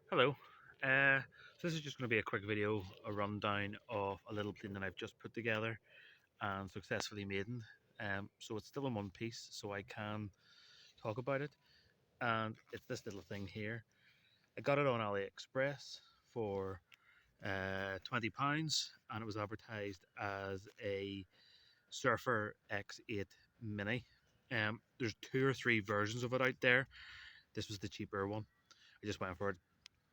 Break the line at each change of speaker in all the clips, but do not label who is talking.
Hello. So this is just going to be a quick video, a rundown of a little plane that I've just put together and successfully made. So it's still in one piece, so I can talk about it. And it's this little thing here. I got it on AliExpress for £20, and it was advertised as a Surfer X8 Mini. There's two or three versions of it out there. This was the cheaper one. I just went for it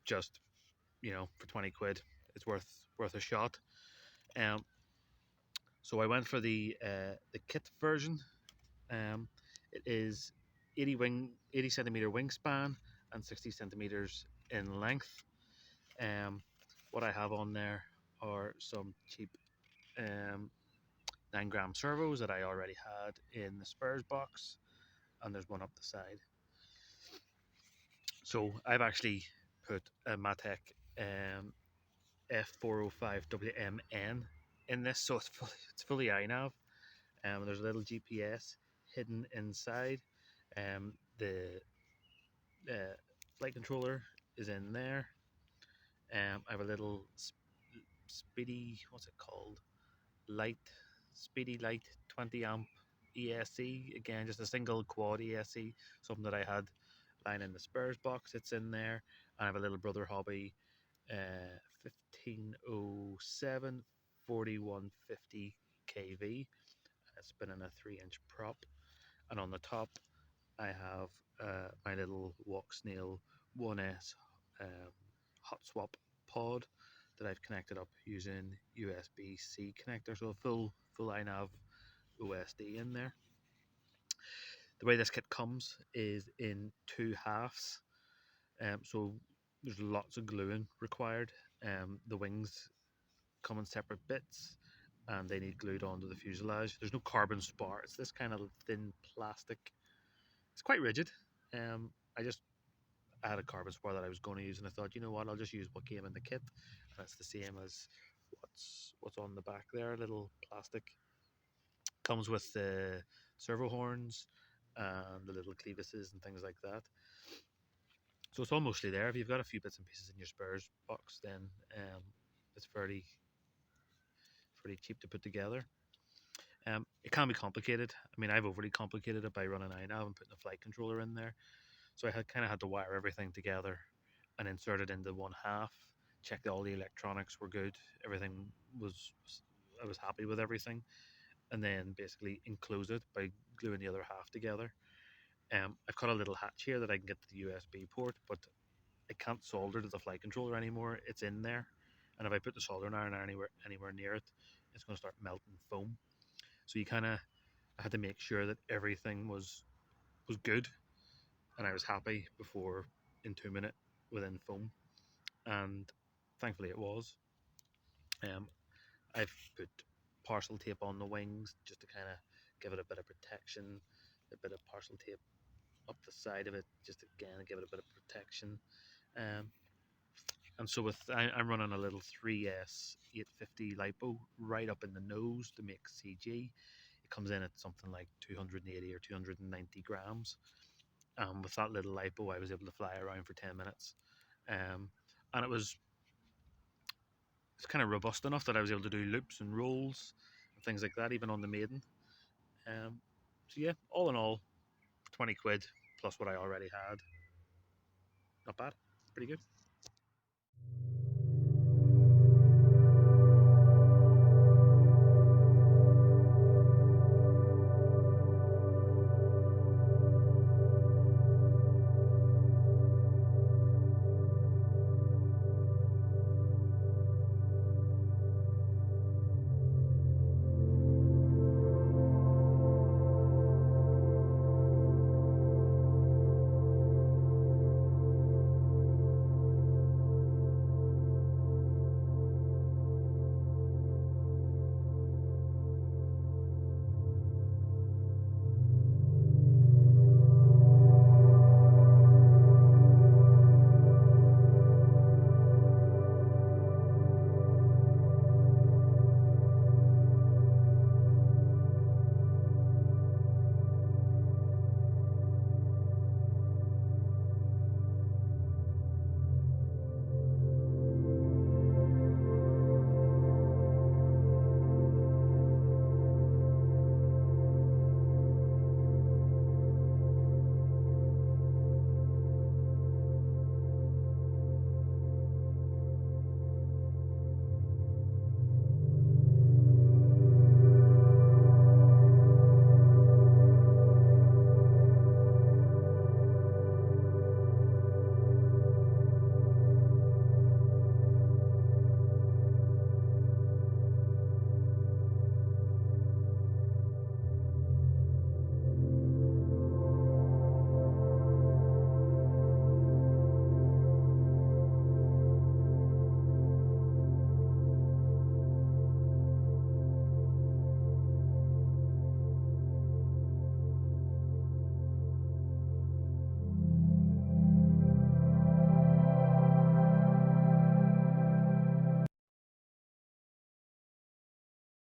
just for 20 quid. It's worth a shot. Um, so I went for the kit version. Um, it is 80 centimeter wingspan and 60 centimeters in length. Um, what I have on there are some cheap um, 9 gram servos that I already had in the Spurs box, and there's one up the side. So I've actually put a Matek F405WMN in this, so it's fully inav. There's a little GPS hidden inside. The flight controller is in there. I have a little speedy, what's it called? Light, speedy light 20 amp ESC. Again, just a single quad ESC, something that I had lying in the Spurs box. It's in there. And I have a little Brother Hobby 1507 4150 kV. Spinning a 3-inch prop, and on the top I have my little Walk Snail 1S hot swap pod that I've connected up using USB-C connector, so a full inav OSD in there. The way this kit comes is in two halves, so there's lots of gluing required. The wings come in separate bits, and they need glued onto the fuselage. There's no carbon spar. It's this kind of thin plastic. It's quite rigid. I just had a carbon spar that I was going to use, and I thought, you know what, I'll just use what came in the kit. And it's the same as what's on the back there. Little plastic comes with the servo horns and the little clevises and things like that. So it's all mostly there. If you've got a few bits and pieces in your spares box, then it's fairly cheap to put together. It can be complicated. I mean, I've overly complicated it by running inav and putting a flight controller in there. So I had to wire everything together and insert it into one half. Check that all the electronics were good. Everything was I was happy with everything, and then basically enclose it by gluing the other half together. I've got a little hatch here that I can get to the USB port, but I can't solder to the flight controller anymore. It's in there, and if I put the soldering iron anywhere near it, it's going to start melting foam. So I had to make sure that everything was good, and I was happy before in 2 minutes within foam, and thankfully it was. Um, I've put parcel tape on the wings just to kind of give it a bit of protection, a bit of parcel tape up the side of it just to, again, give it a bit of protection. Um, and so I'm running a little 3S 850 lipo right up in the nose to make CG. It comes in at something like 280 or 290 grams. With that little lipo, I was able to fly around for 10 minutes. And it's kind of robust enough that I was able to do loops and rolls and things like that, even on the maiden. So yeah, all in all, 20 quid plus what I already had. Not bad. Pretty good.